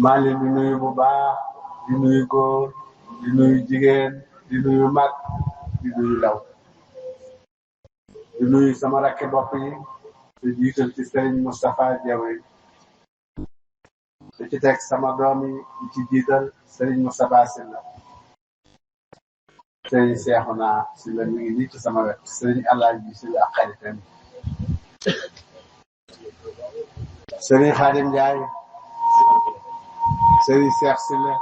maa leen di nuyu bu baax di nuyu góor di nuyu jigéen di nuyu mag di nuyu ndaw di nuyu sama rakki bopp yi di jiital ci Serigne Moustapha Diawe di ci teg sama doom yi di ci jiital Serigne Moustapha Sylla Serigne Cheikhouna Sylla mi ngi nii ci sama wet Serigne Alaaji Sylla ak xaritam Serigne Khadim Ndiaye Serigne Cheikh Sylla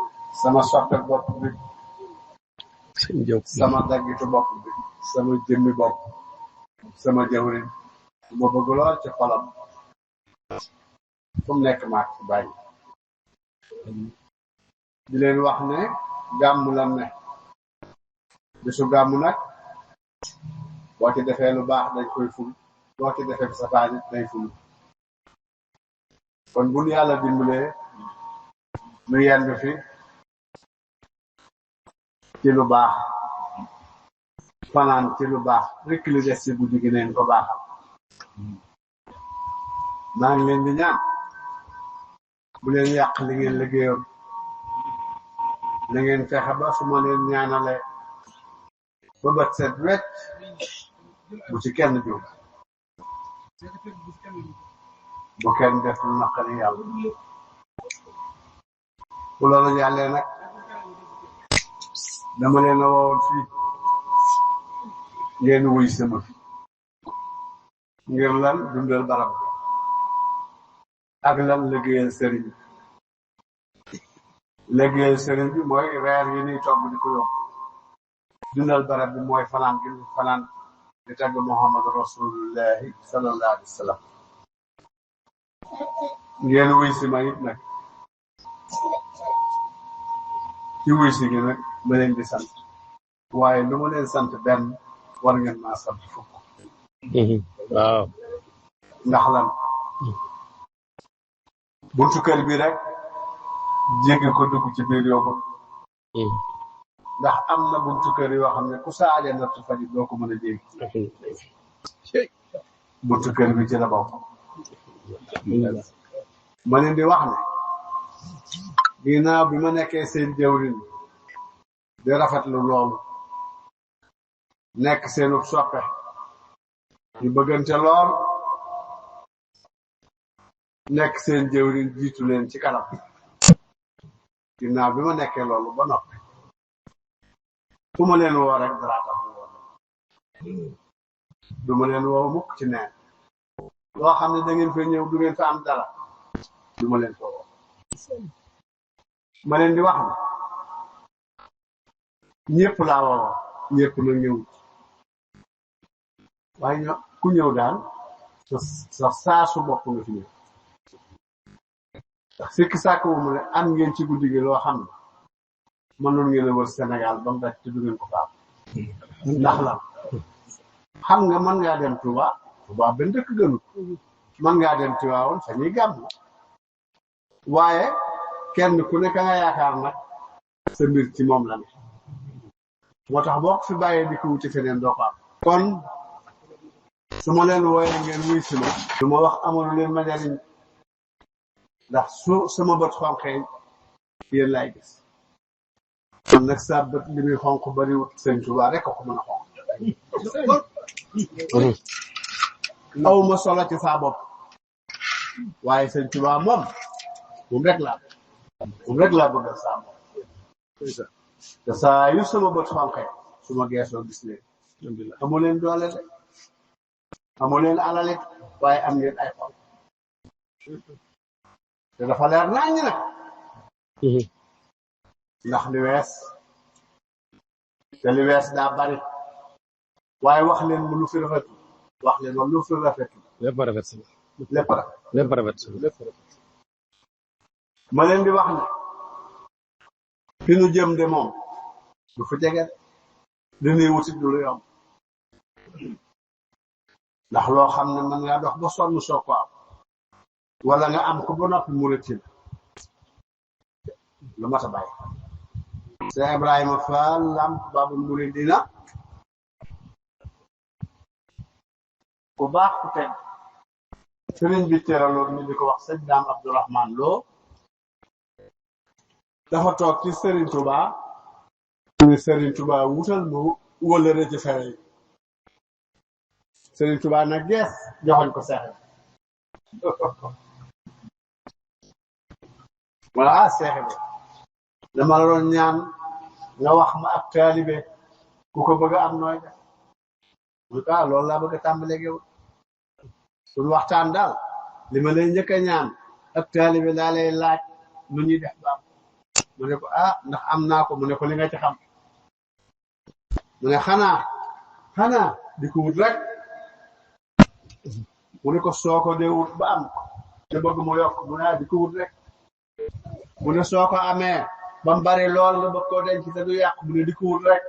sama soppe bopp bi sama daggitu bopp bi sama jëmmi bopp sama jawrin ma bëgg lool ci xolam fu mu nekk maak ci bàyyi di leen wax ne gàmmu lan ne bisu gàmmu nag boo ci defee lu baax dañ koy ful boo ci defee safaan it day ful kon bu ñu yàlla dimbalee nu yendu fi ci lu baax fanaan ci lu baax rekk li des ci guddi gi neen ko baaxal maa ngi leen di ñaan bu leen yàq li ngeen liggéeyoon na ngeen fexe ba su ma leen ñaanale ba bët set wecc bu ci kenn jóg bu kenn def lu naqari yàlla bu loolu yàllee nag dama leen a woowoon fii ngeen wuy sama fi ngir lan dundal barab bi ak lan liggéeyal sëriñ bi mooy reer yi ñuy togg di ko yóbbu dundal barab bi mooy fanaan gi fanaan di tagg Muhammadu Rasulullahi sallallahu alayhi wa sallam ngeen wuy si ma it nag ci wuy si gi nag ma leen di sant waaye lu ma leen sant benn war ngeen maa sant fukk waaw ndax lan buntu kër bi rek jéggi ko dugg ci biir yóbbu ndax am na buntu kër yoo xam ne ku saaje nattu fa ji doo ko mën a jéggi buntu kër bi ci la bokk ma leen di wax ne ginnaaw bi ma nekkee seen jawrin di rafetlu loolu nekk seenu soppe ñu bëggante lool nekk seen jëwriñ jiitu leen ci kanam ginnaaw bi ma nekkee loolu ba noppi fu ma leen woo rek dara tax mu woo du ma leen woo mukk ci neen loo xam ne da ngeen fa ñëw du ngeen fa am dara du ma leen fa woo ma leen di wax ne ñëpp laa woo ñëpp na ñëw waaye ñoo ku ñëw daal sa saasu bopp nga fi ñëw ndax sikki sàkk moomu ne am ngeen ci guddi gi loo xam ne mënoon ngeen a wër Sénégal ba mu daj te du ngeen ko faam ndax la xam nga mën ngaa dem Touba benn dëkk gënu mën ngaa dem Tiwaawoon fa ñuy gàmm waaye kenn ku ne ka nga yaakaar nag sa mbir ci moom la ne moo tax boo ko fi bàyyee di ko wuti feneen doo ko am kon su ma leen wooyee ngeen wuy si ma du ma wax amalu leen ma njariñ ndax su sama bët xonqee yéen laay gis kon nag sa bët li muy xonq bariwut Sëñ Tuubaa rek ko mën a xonq aw ma solo ci saa bopp waaye Sëñ Tuubaa moom rek laa bëggal saa bopp te saa yu sama bët xonqee su ma geesoo gis leen amu leen doole de amu leen alalit waaye am ngeen ay xol te dafa leer naññ nag ndax li wees te li wees daa bari waaye wax leen mu lu fi rafetu wax leen moom lu fi rafetu lépp rafet lépp rafet ma leen di wax ne fi nu jëm de moom du fi jege li nuy wutit du lu yomb ndax loo xam ne mën ngaa dox ba sonn soo ko am wala nga am ko ba noppi mu rëcc lu mat a bàyyi Cheikh Ibrahima Fall Lamp Babul Mouridina ku baax ku teg sëriñ bi teraloon ñu di ko wax sëñ Daam Abdourahman Lo dafa toog ci Serigne Touba ni Serigne Touba wutal mu wëllëre ci fere yi Serigne Touba nag gees joxoñ ko seex voilà seex bi dama la doon ñaan nga wax ma ab taalibe ku ko bëgg a am nooy def mu ka loolu laa bëgg a tàmbaleeg yow suñu waxtaan daal li ma lay njëkk a ñaan ab taalibe daa lay laaj nu ñuy def ba am mu ne ko ndax am naa ko mu ne ko li nga ci xam mu ne xanaa di ko wut rek mu ne ko soo ko dee wut ba am te bëgg mu yokk mu ne di ko wut rek mu ne soo ko amee ba mu bari lool nga bëgg koo denc te du yàq mu ne di ko wut rek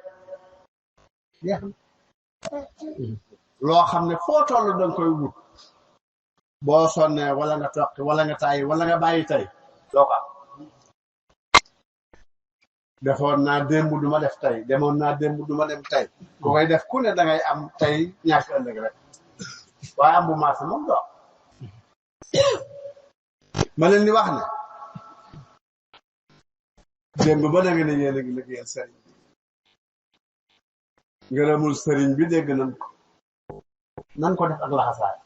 jeex na loo xam ne foo toll danga koy wut boo sonnee wala nga toqi wala nga tàyyi wala nga bàyyi tey doo ko am defoon naa démb du ma def tey demoon naa démb du ma dem tey ku koy def ku ne dangay am tey ñàkk ëllëg rek waaye am bu maase moom doo ma leen di wax ne démb ba da nga ne yéen a ngi liggéeyal sëriñ ngërëmul sëriñ bi dégg nan ko def ak laxasaay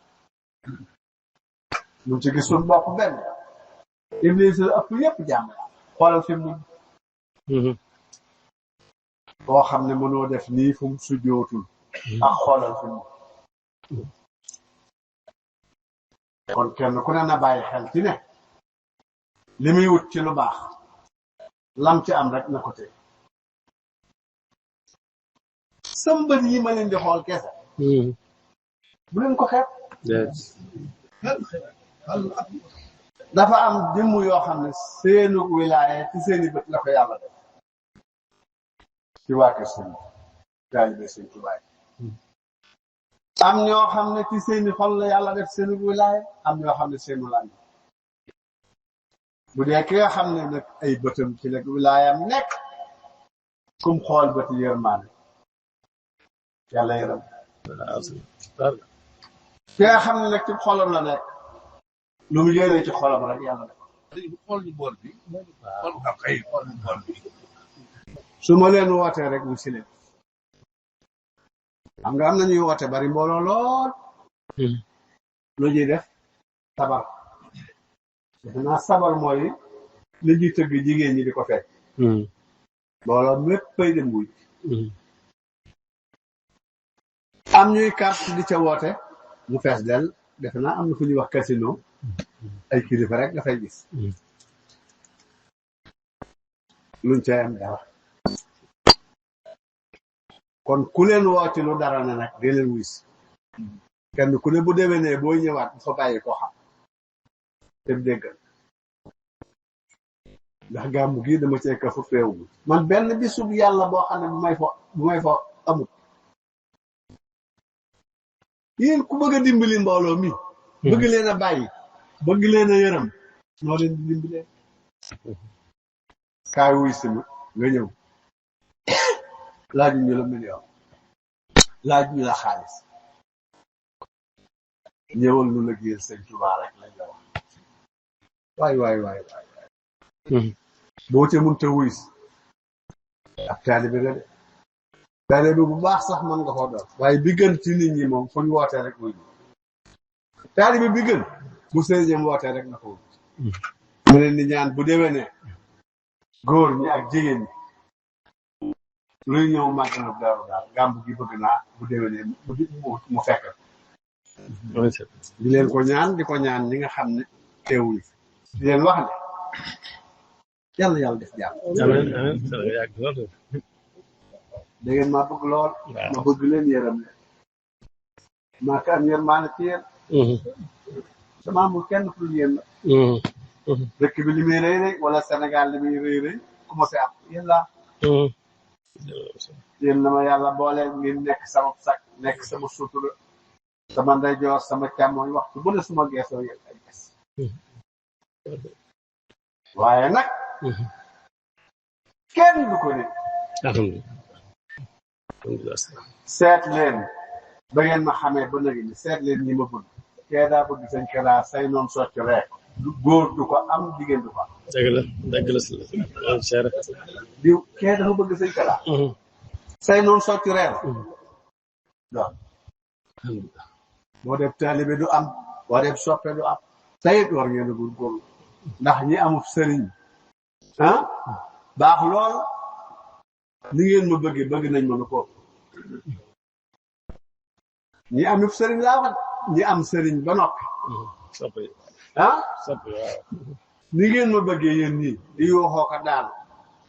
mu ci gis suñu bopp benn Iblis la ëpp yépp jàmm xoolal fi mu boo xam ne mënoo def nii fu mu sujjootul ak xoolal fi mu kon kenn ku ne na bàyyi xel ci ne li muy wut ci lu baax lam ci am rek na ko tey sëmbët yi ma leen di xool kese bu leen ko xeeb dafa am jëmm yoo xam ne seenu wilaaya ci seeni bët la ko yàlla def ci waa kër sëñ taalibe sëñ Tuubaa am ñoo xam ne ci seeni xol la yàlla def seenu wilaaya am ñoo xam ne seenu làmb bu dee ki nga xam ne nag ay bëtam ci la wilaayam nekk kum xool bëti yërmaane yàlla yërëm ki nga xam ne nag ci xolam la nekk lu mu yéene ci xolam rek yàlla def xool ñu boor bi xool ak ay xool ñu boor bi su ma leen wootee rek mu si leen xam nga am na ñuy woote bari mbooloo lool lu ñuy def sabar defe naa sabar mooy li ñuy tëgg jigéen ñi di ko fekk mbooloo mépp pay dem wuy am ñuy carte di ca woote mu fees del defe naa am na fu ñuy wax casino ay kilifa rek dafay gis luñ ca am dara kon ku leen woo ci lu dara ne nag dee leen wis kenn ku ne bu déwénee booy ñëwaat bu fa bàyyi ko xam te déggal ndax gàmmu gii dama cee ka fu feewu man benn bisub yàlla boo xam ne bu may fo amut yéen ku bëgg a dimbali mbooloo mi bëgg leen a bàyyi bëgg leen a yërëm noo leen di dimbalee kaay wuy si ma nga ñëw laaj ñu la million laaj ñu la xaalis ñëwal nu la géer sëñ Tuubaa rek lañ la wax waay boo ca mënta wuy si ak taalibe nga de taalibe bu baax sax mën nga koo doon waaye bi gën ci nit ñi moom fu ñu wootee rek wuy taalibe bi gën bu sëriñam wootee rek na ko wuy mu leen di ñaan bu déwénee góor ñi ak jigéen ñi luy ñëw màggalu Daaru daal gàmbu gi bëgg naa bu déwénee mu fekk di leen ko ñaan di ko ñaan ñi nga xam ne teewuñ di leen wax ne yàlla def jàmm da ngeen maa bëgg lool ma bëgg leen yërëm leen maa ka am yërmaane ci yéen sama amul kenn pour yéen la dëkk bi li muy rëy rëy wala Sénégal li muy rëy rëy commencé am yéen laa yéen la ma yàlla boole ngeen nekk sama sac nekk sama sutura sama ndeyjoor sama càmmooñ waxtu bu ne suma geesoo yéen ay gis waaye nag kenn du ko nit seet leen ba ngeen ma xamee ba léegi ni seet leen ñi ma bëgg kee daa bëgg seen keraa say noon socc rek góor du ko am jigéen du ko am. dëgg la cher. diw kee dafa bëgg sëñ Kara. say noonu socc reer. waaw. boo def taalibe du am boo def soppe du am. sayit war ngeen a góorgóorlu ndax ñi amul sëriñ baax lool ni ngeen ma bëgg nañ ma nu ko ñi amul sëriñ laa wax ñi am sëriñ ba noppi. soppi ni ngeen ma bëggee yéen ñii di yooxoo ko daal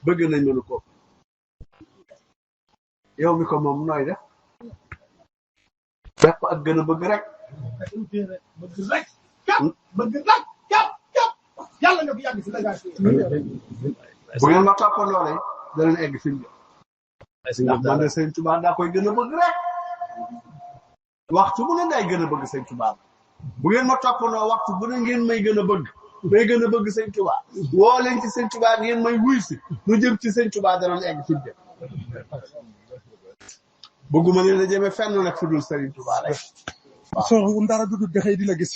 bëgg nañ ma nu ko yow mi ko moom nooy def def ko ak gën a bëgg rek. bëgg rek jàpp yàlla nga fi yàgg si la bu ngeen ma toppandoo rek danañ egg fi mu ndax man de sëñ Tuubaa daa koy gën a bëgg rek waxtu bu ne day gën a bëgg sëñ Tuubaa bu ngeen ma toppandoo waxtu bu ne ngeen may gën a bëgg sëñ Tuubaa woo leen ci sëñ Tuubaa ngeen may wuy si lu jëm ci sëñ Tuubaa danañ egg fi mu bëgguma leen a jëme fenn nag fu dul sëñ Tuubaa rek. soo ndara du dexee di la gis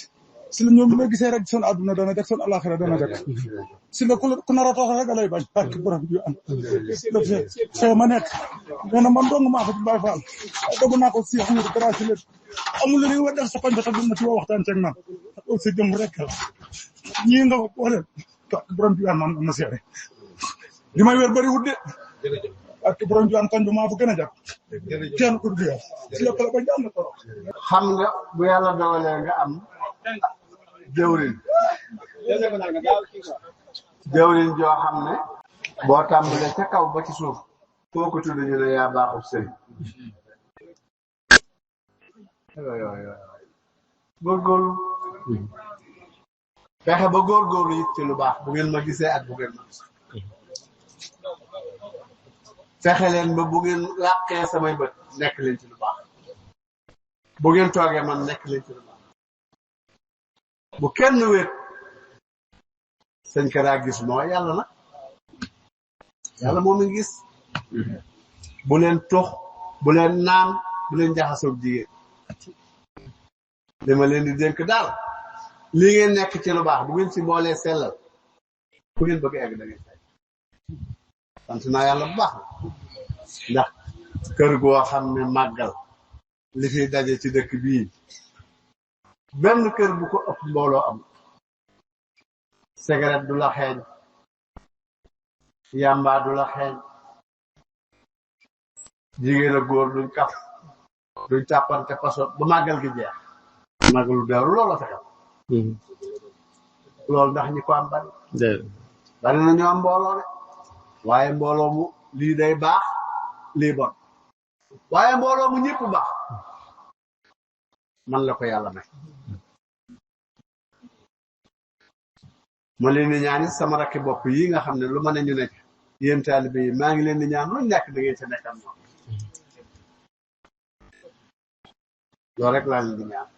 si la ñoom la gisee rek seen àdduna dana jag seen alaxira dana jag si la ku nar a toog rek lay bañ barke borom bi am fee ma nekk nee na man dong maa fa ci Baay Faal dogu naa ko si xam nga grâce lépp amul lu ñuy war def sa koñ ba tax ma ci woo waxtaan ceeg man aussi jëm rek ñii nga ko wax leen barke borom bi am na seere li may wér bëri wut de barke borom bi am koñ ba maa fa gën a jag kenn ko du yow si la kala ba jàmm na toro xam nga bu yàlla dogalee nga am jëwriñ joo xam ne boo tàmbalee ca kaw ba ci suuf koo ko tudd ñu ne yaa baaxul sëriñ góorgóorlu fexe ba góorgóorlu it ci lu baax bu ngeen ma gisee ak bu ngeen ma fexe leen ba bu ngeen làqee samay bët nekk leen ci lu baax bu ngeen toogee man nekk leen ci lu baax bu kenn wéet sëñ Kara gis moo yàlla nag yàlla moo mi gis bu leen tux bu leen naan bu leen jaxasoog jigéen li ma leen di dénk daal li ngeen nekk ci lu baax bu ngeen ci boolee sellal ku ngeen bëgg egg da ngeen fay sant naa yàlla bu baax ndax kër goo xam ne màggal li fi daje ci dëkk bii benn kër bu ko ëpp mbooloo am cigarette du la xeeñ yamba du la xeeñ jigéen ak góor duñ kaf duñ tàppante paso ba màggal gi jeex màggalu deeru loolu la fexam loolu ndax ñi ko am bari na ñoo am mbooloo de waaye mbooloo mu lii day baax lii bon waaye mbooloo mu ñëpp baax man la ko yàlla may ma leen di ñaan sama rakki bopp yi nga xam ne lu ma ne ñu nekk yéen taalibe yi maa ngi leen di ñaan lu nekk da ngeen ca nekkam moom loolu rek laa leen di ñaan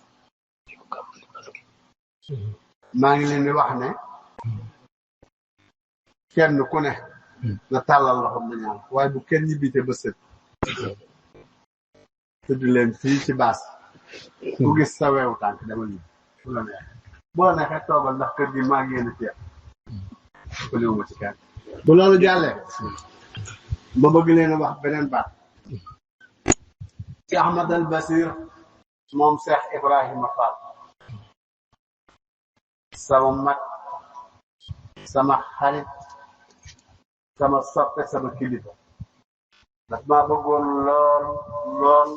maa ngi leen di wax ne kenn ku ne na tàllal loxo na ñaan waaye bu kenn ñibbite ba sët tëdd leen fii ci baas ku gis sa weewu tànk dama ñu fu la neex bu la neexee toogal ndax kër gi maa ngi yéen a ceeb ko liwuma ci kenn bu loolu jàllee ma bëgg leen a wax beneen baat ci Ahmad al Basir moom Cheikh Ibrahima Fall sama mag sama xarit sama soppe sama kilifa daf maa bëggoon lool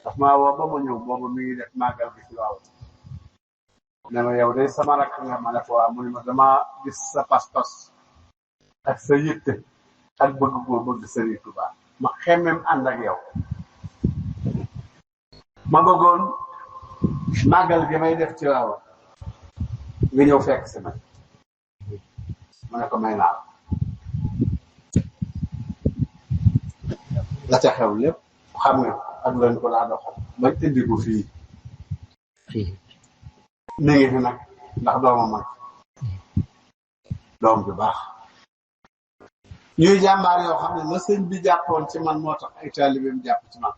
daf maa woo ba ma ñëw boobu mi ngi def màggal bi ci waaw ne ma yow day sama rakk nga ma ne ko waa mu ne ma dama gis sa pas-pas ak sa yitte ak bëgg boo bëgg Sëriñ Tuubaa ma xemmem ànd ak yow ma bëggoon màggal gi may def ci waaw nga ñëw fekk si nag ma ne ko may naa la ca xew lépp xam nga ak lañ ko daa doxal ba indi ko fii mi ngi fi nag ndax dooma mag doom bi baax ñuy jàmbaar yoo xam ne la sëñ bi jàppoon ci man moo tax ay taalibeem jàpp ci man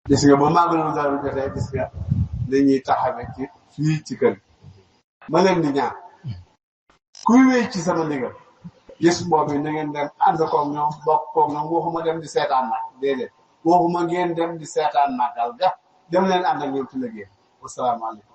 gis nga ba màggalu Daaru jotee gis nga dañuy taxawee ci fii ci kër ma leen di ñaan kuy wéy ci sama ndigal gis boobu na ngeen dem ànd koog ñoom bokk koog ñoom waxuma dem di seetaan nag déedéet waxuma ngeen dem di seetaan màggal ga dem leen ànd ak ñoom ci liggéey wasalaamaaleykum